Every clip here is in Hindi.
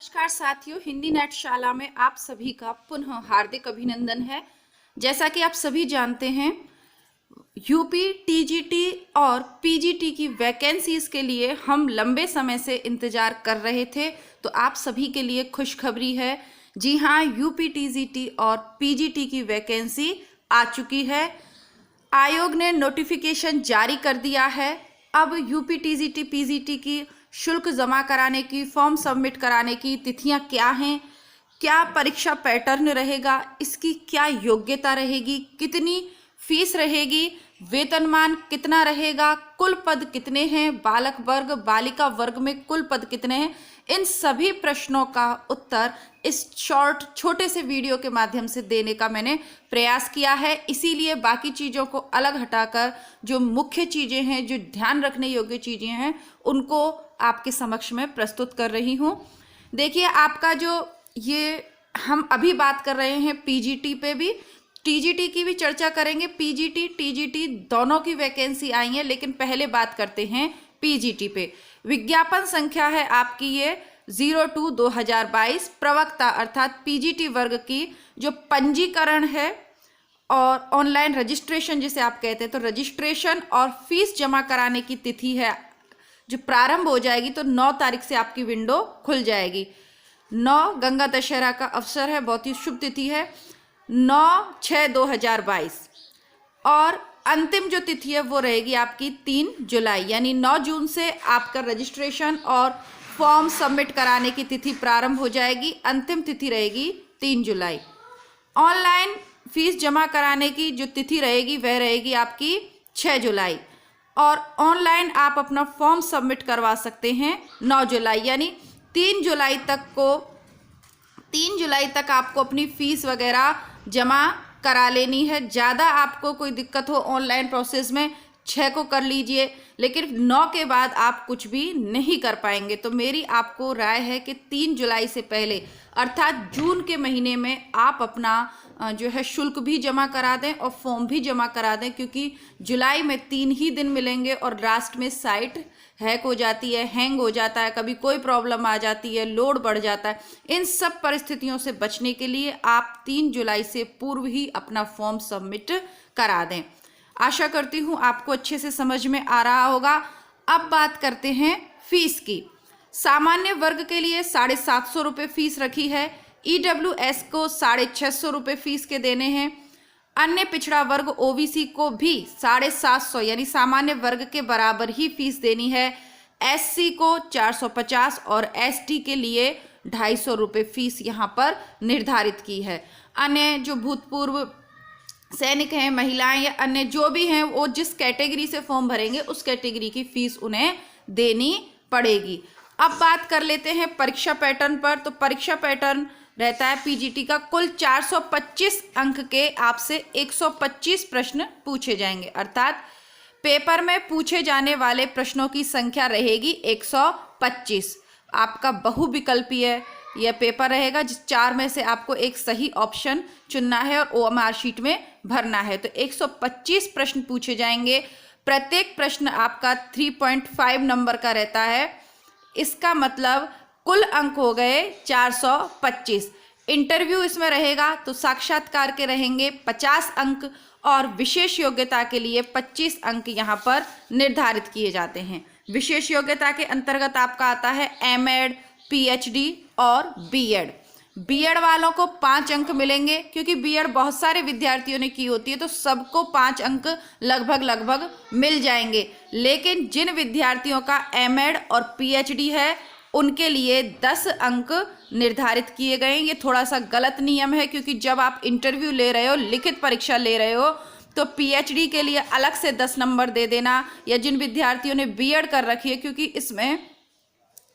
नमस्कार साथियों, हिंदी नेट शाला में आप सभी का पुनः हार्दिक अभिनंदन है। जैसा कि आप सभी जानते हैं, यूपी टीजीटी और पीजीटी की वैकेंसीज के लिए हम लंबे समय से इंतजार कर रहे थे। तो आप सभी के लिए खुशखबरी है। जी हाँ, यूपी टीजीटी और पीजीटी की वैकेंसी आ चुकी है। आयोग ने नोटिफिकेशन जारी कर दिया है। अब यूपी टीजीटी पीजीटी की शुल्क जमा कराने की, फॉर्म सबमिट कराने की तिथियां क्या हैं, क्या परीक्षा पैटर्न रहेगा, इसकी क्या योग्यता रहेगी, कितनी फीस रहेगी, वेतनमान कितना रहेगा, कुल पद कितने हैं, बालक वर्ग बालिका वर्ग में कुल पद कितने हैं, इन सभी प्रश्नों का उत्तर इस छोटे से वीडियो के माध्यम से देने का मैंने प्रयास किया है। इसीलिए बाकी चीज़ों को अलग हटाकर जो मुख्य चीज़ें हैं, जो ध्यान रखने योग्य चीज़ें हैं, उनको आपके समक्ष में प्रस्तुत कर रही हूँ। देखिए, आपका जो ये हम अभी बात कर रहे हैं पीजीटी पे भी, टीजीटी की भी चर्चा करेंगे। पीजीटी टीजीटी दोनों की वैकेंसी आई है, लेकिन पहले बात करते हैं पीजीटी पे। विज्ञापन संख्या है आपकी ये 02/2022। प्रवक्ता अर्थात पीजीटी वर्ग की जो पंजीकरण है और ऑनलाइन रजिस्ट्रेशन जिसे आप कहते हैं, तो रजिस्ट्रेशन और फीस जमा कराने की तिथि है जो प्रारंभ हो जाएगी, तो 9 तारीख से आपकी विंडो खुल जाएगी। 9 गंगा दशहरा का अवसर है, बहुत ही शुभ तिथि है, 9/6/2022। और अंतिम जो तिथि है वो रहेगी आपकी 3 जुलाई, यानी 9 जून से आपका रजिस्ट्रेशन और फॉर्म सबमिट कराने की तिथि प्रारंभ हो जाएगी। अंतिम तिथि रहेगी 3 जुलाई। ऑनलाइन फीस जमा कराने की जो तिथि रहेगी वह रहेगी आपकी 6 जुलाई। और ऑनलाइन आप अपना फॉर्म सबमिट करवा सकते हैं 9 जुलाई, यानी 3 जुलाई तक आपको अपनी फीस वगैरह जमा करा लेनी है। ज़्यादा आपको कोई दिक्कत हो ऑनलाइन प्रोसेस में, 6 को कर लीजिए, लेकिन 9 के बाद आप कुछ भी नहीं कर पाएंगे। तो मेरी आपको राय है कि 3 जुलाई से पहले अर्थात जून के महीने में आप अपना जो है शुल्क भी जमा करा दें और फॉर्म भी जमा करा दें, क्योंकि जुलाई में 3 ही दिन मिलेंगे और लास्ट में साइट हैक हो जाती है, हैंग हो जाता है, कभी कोई प्रॉब्लम आ जाती है, लोड बढ़ जाता है। इन सब परिस्थितियों से बचने के लिए आप 3 जुलाई से पूर्व ही अपना फॉर्म सबमिट करा दें। आशा करती हूँ आपको अच्छे से समझ में आ रहा होगा। अब बात करते हैं फीस की। सामान्य वर्ग के लिए 750 रुपये फीस रखी है। ईडब्ल्यूएस को 650 रुपये फीस के देने हैं। अन्य पिछड़ा वर्ग ओबीसी को भी 750 यानी सामान्य वर्ग के बराबर ही फीस देनी है। एससी को 450 और एसटी के लिए 250 रुपये फीस यहाँ पर निर्धारित की है। अन्य जो भूतपूर्व सैनिक हैं, महिलाएं या अन्य जो भी हैं, वो जिस कैटेगरी से फॉर्म भरेंगे उस कैटेगरी की फीस उन्हें देनी पड़ेगी। अब बात कर लेते हैं परीक्षा पैटर्न पर। तो परीक्षा पैटर्न रहता है पीजीटी का, कुल 425 अंक के आपसे 125 प्रश्न पूछे जाएंगे, अर्थात पेपर में पूछे जाने वाले प्रश्नों की संख्या रहेगी 125। आपका बहुविकल्पीय यह पेपर रहेगा, जिस 4 में से आपको एक सही ऑप्शन चुनना है और ओएमआर शीट में भरना है। तो 125 प्रश्न पूछे जाएंगे। प्रत्येक प्रश्न आपका 3.5 नंबर का रहता है। इसका मतलब कुल अंक हो गए 425। इंटरव्यू इसमें रहेगा तो साक्षात्कार के रहेंगे 50 अंक और विशेष योग्यता के लिए 25 अंक यहाँ पर निर्धारित किए जाते हैं। विशेष योग्यता के अंतर्गत आपका आता है एमएड, पीएचडी और बीएड। बीएड वालों को 5 अंक मिलेंगे, क्योंकि बीएड बहुत सारे विद्यार्थियों ने की होती है, तो सबको 5 अंक लगभग मिल जाएंगे। लेकिन जिन विद्यार्थियों का एमएड और पीएचडी है उनके लिए 10 अंक निर्धारित किए गए। ये थोड़ा सा गलत नियम है, क्योंकि जब आप इंटरव्यू ले रहे हो, लिखित परीक्षा ले रहे हो, तो पीएचडी के लिए अलग से 10 नंबर दे देना। या जिन विद्यार्थियों ने बीएड कर रखी है, क्योंकि इसमें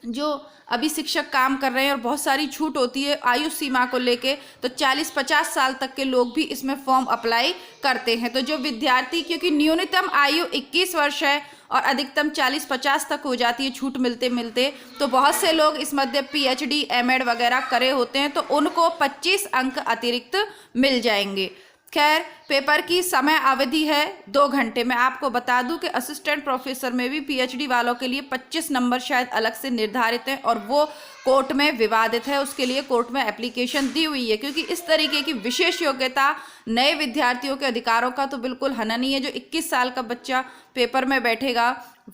जो अभी शिक्षक काम कर रहे हैं और बहुत सारी छूट होती है आयु सीमा को लेके, तो 40-50 साल तक के लोग भी इसमें फॉर्म अप्लाई करते हैं। तो जो विद्यार्थी, क्योंकि न्यूनतम आयु 21 वर्ष है और अधिकतम 40-50 तक हो जाती है छूट मिलते मिलते, तो बहुत से लोग इस मध्य पीएचडी, एमएड वगैरह करे होते हैं, तो उनको 25 अंक अतिरिक्त मिल जाएंगे। खैर पेपर की समय अवधि है 2 घंटे। मैं आपको बता दूं कि असिस्टेंट प्रोफेसर में भी पीएचडी वालों के लिए 25 नंबर शायद अलग से निर्धारित है और वो कोर्ट में विवादित है, उसके लिए कोर्ट में एप्लीकेशन दी हुई है, क्योंकि इस तरीके की विशेष योग्यता नए विद्यार्थियों के अधिकारों का तो बिल्कुल हनन ही है। जो 21 साल का बच्चा पेपर में बैठेगा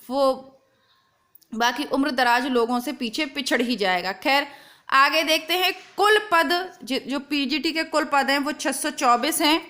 वो बाकी उम्र दराज लोगों से पीछे पिछड़ ही जाएगा। खैर आगे देखते हैं। कुल पद जो पीजीटी के कुल पद हैं वो 624 हैं।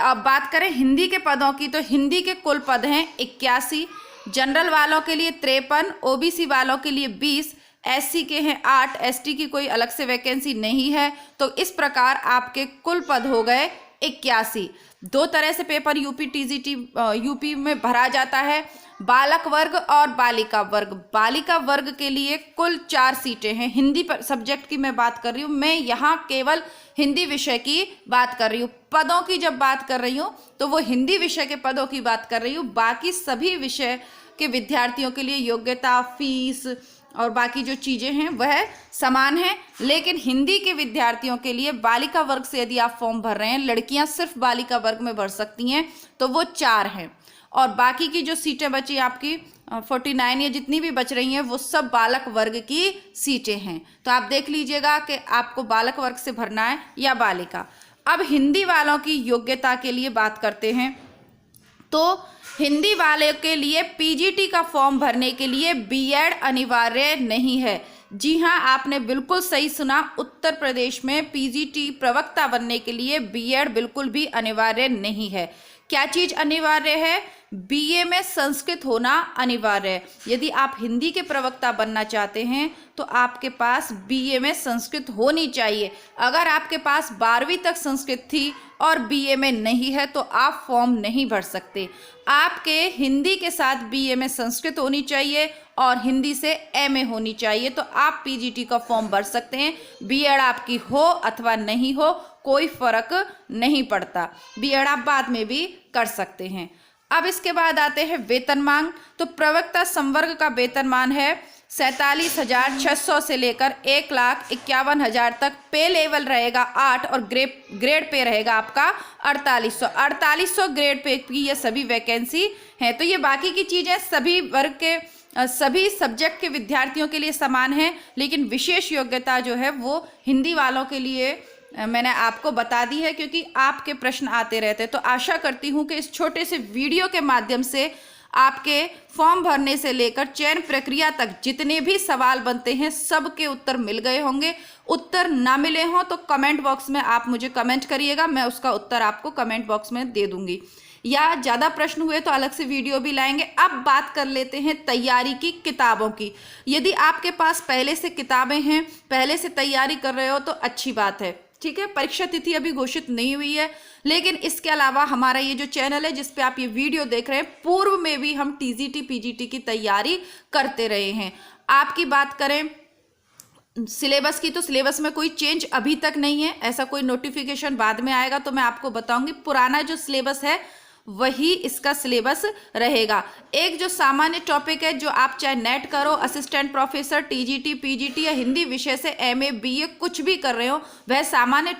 अब बात करें हिंदी के पदों की, तो हिंदी के कुल पद हैं 81, जनरल वालों के लिए 53, ओबीसी वालों के लिए 20, एससी के हैं 8, एसटी की कोई अलग से वैकेंसी नहीं है। तो इस प्रकार आपके कुल पद हो गए 81। 2 तरह से पेपर यूपी टीजीटी यूपी में भरा जाता है, बालक वर्ग और बालिका वर्ग। बालिका वर्ग के लिए कुल 4 सीटें हैं। हिंदी पर सब्जेक्ट की मैं बात कर रही हूँ, मैं यहाँ केवल हिंदी विषय की बात कर रही हूँ। पदों की जब बात कर रही हूँ तो वो हिंदी विषय के पदों की बात कर रही हूँ। बाकी सभी विषय के विद्यार्थियों के लिए योग्यता, फीस और बाकी जो चीज़ें हैं वह समान है। लेकिन हिंदी के विद्यार्थियों के लिए बालिका वर्ग से यदि आप फॉर्म भर रहे हैं, लड़कियां सिर्फ बालिका वर्ग में भर सकती हैं, तो वो 4 हैं। और बाकी की जो सीटें बची आपकी 49 या जितनी भी बच रही हैं वो सब बालक वर्ग की सीटें हैं। तो आप देख लीजिएगा कि आपको बालक वर्ग से भरना है या बालिका। अब हिंदी वालों की योग्यता के लिए बात करते हैं। तो हिंदी वाले के लिए पीजीटी का फॉर्म भरने के लिए बीएड अनिवार्य नहीं है। जी हाँ, आपने बिल्कुल सही सुना। उत्तर प्रदेश में पीजीटी प्रवक्ता बनने के लिए बीएड बिल्कुल भी अनिवार्य नहीं है। क्या चीज़ अनिवार्य है? बीए में संस्कृत होना अनिवार्य है। यदि आप हिंदी के प्रवक्ता बनना चाहते हैं तो आपके पास बीए में संस्कृत होनी चाहिए। अगर आपके पास 12वीं तक संस्कृत थी और बीए में नहीं है तो आप फॉर्म नहीं भर सकते। आपके हिंदी के साथ बीए में संस्कृत होनी चाहिए और हिंदी से एमए होनी चाहिए, तो आप पीजीटी का फॉर्म भर सकते हैं। बीएड आपकी हो अथवा नहीं हो कोई फर्क नहीं पड़ता, बीएड आप बाद में भी कर सकते हैं। अब इसके बाद आते हैं वेतन मांग। तो प्रवक्ता संवर्ग का वेतनमान है 47,600 से लेकर 1,51,000 तक। पे लेवल रहेगा 8 और ग्रेड पे रहेगा आपका 4800 ग्रेड पे की ये सभी वैकेंसी हैं। तो ये बाकी की चीज़ें सभी वर्ग के सभी सब्जेक्ट के विद्यार्थियों के लिए समान है, लेकिन विशेष योग्यता जो है वो हिंदी वालों के लिए मैंने आपको बता दी है, क्योंकि आपके प्रश्न आते रहते हैं। तो आशा करती हूँ कि इस छोटे से वीडियो के माध्यम से आपके फॉर्म भरने से लेकर चयन प्रक्रिया तक जितने भी सवाल बनते हैं सबके उत्तर मिल गए होंगे। उत्तर ना मिले हों तो कमेंट बॉक्स में आप मुझे कमेंट करिएगा, मैं उसका उत्तर आपको कमेंट बॉक्स में दे दूंगी, या ज़्यादा प्रश्न हुए तो अलग से वीडियो भी लाएंगे। अब बात कर लेते हैं तैयारी की किताबों की। यदि आपके पास पहले से किताबें हैं, पहले से तैयारी कर रहे हो तो अच्छी बात है, ठीक है। परीक्षा तिथि अभी घोषित नहीं हुई है, लेकिन इसके अलावा हमारा ये जो चैनल है जिस पे आप ये वीडियो देख रहे हैं, पूर्व में भी हम टीजीटी पीजीटी की तैयारी करते रहे हैं। आपकी बात करें सिलेबस की, तो सिलेबस में कोई चेंज अभी तक नहीं है, ऐसा कोई नोटिफिकेशन बाद में आएगा तो मैं आपको बताऊंगी। पुराना जो सिलेबस है वही इसका सिलेबस रहेगा। एक जो सामान्य टॉपिक है, जो आप चाहे नेट करो, असिस्टेंट प्रोफेसर, टीजीटी पीजीटी या हिंदी विषय से एमए बीए कुछ भी कर रहे हो, वह सामान्य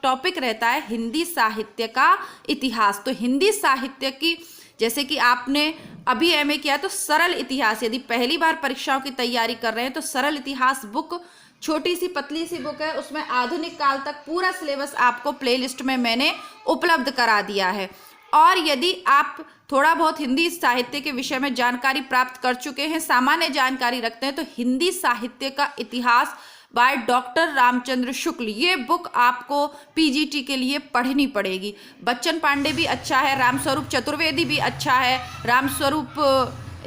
टॉपिक रहता है हिंदी साहित्य का इतिहास। तो हिंदी साहित्य की, जैसे कि आपने अभी एमए किया तो सरल इतिहास, यदि पहली बार परीक्षाओं की तैयारी कर रहे हैं तो सरल इतिहास बुक छोटी सी पतली सी बुक है, उसमें आधुनिक काल तक पूरा सिलेबस आपको प्लेलिस्ट में मैंने उपलब्ध करा दिया है। और यदि आप थोड़ा बहुत हिंदी साहित्य के विषय में जानकारी प्राप्त कर चुके हैं, सामान्य जानकारी रखते हैं, तो हिंदी साहित्य का इतिहास बाय डॉक्टर रामचंद्र शुक्ल, ये बुक आपको पीजीटी के लिए पढ़नी पड़ेगी। बच्चन पांडे भी अच्छा है, रामस्वरूप चतुर्वेदी भी अच्छा है,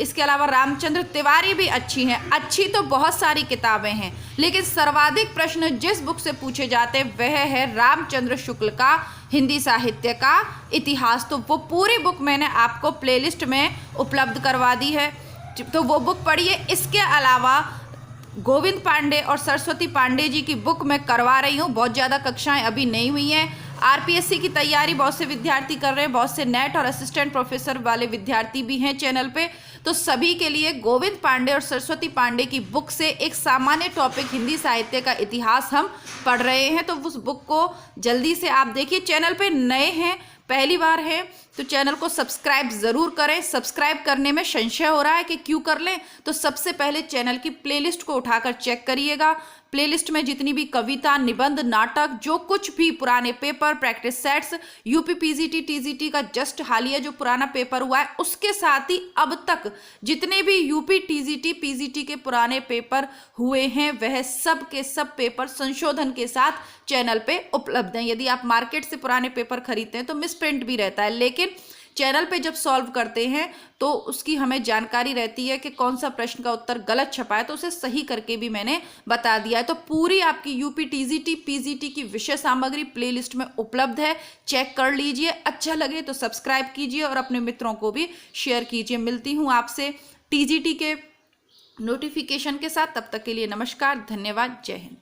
इसके अलावा रामचंद्र तिवारी भी अच्छी हैं। अच्छी तो बहुत सारी किताबें हैं, लेकिन सर्वाधिक प्रश्न जिस बुक से पूछे जाते हैं वह है रामचंद्र शुक्ल का हिंदी साहित्य का इतिहास। तो वो पूरी बुक मैंने आपको प्लेलिस्ट में उपलब्ध करवा दी है, तो वो बुक पढ़िए। इसके अलावा गोविंद पांडे और सरस्वती पांडे जी की बुक मैं करवा रही हूँ, बहुत ज़्यादा कक्षाएं अभी नहीं हुई हैं। आरपीएससी की तैयारी बहुत से विद्यार्थी कर रहे हैं, बहुत से नेट और असिस्टेंट प्रोफेसर वाले विद्यार्थी भी हैं चैनल पे। तो सभी के लिए गोविंद पांडे और सरस्वती पांडे की बुक से एक सामान्य टॉपिक हिंदी साहित्य का इतिहास हम पढ़ रहे हैं। तो उस बुक को जल्दी से आप देखिए। चैनल पे नए हैं, पहली बार है, तो चैनल को सब्सक्राइब ज़रूर करें। सब्सक्राइब करने में संशय हो रहा है कि क्यों कर लें, तो सबसे पहले चैनल की प्लेलिस्ट को उठाकर चेक करिएगा। प्लेलिस्ट में जितनी भी कविता, निबंध, नाटक, जो कुछ भी पुराने paper, practice sets, UP PGT TGT का जस्ट हालिया जो पुराना पेपर हुआ है, उसके साथ ही अब तक जितने भी यूपी टीजीटी पीजीटी के पुराने पेपर हुए हैं, वह सब के सब पेपर संशोधन के साथ चैनल पे उपलब्ध हैं। यदि आप मार्केट से पुराने पेपर खरीदते हैं तो मिसप्रिंट भी रहता है, लेकिन चैनल पे जब सॉल्व करते हैं तो उसकी हमें जानकारी रहती है कि कौन सा प्रश्न का उत्तर गलत छपा है, तो उसे सही करके भी मैंने बता दिया है। तो पूरी आपकी यूपी टीजीटी पीजीटी की विषय सामग्री प्लेलिस्ट में उपलब्ध है, चेक कर लीजिए। अच्छा लगे तो सब्सक्राइब कीजिए और अपने मित्रों को भी शेयर कीजिए। मिलती हूँ आपसे टीजीटी के नोटिफिकेशन के साथ, तब तक के लिए नमस्कार, धन्यवाद, जय हिंद।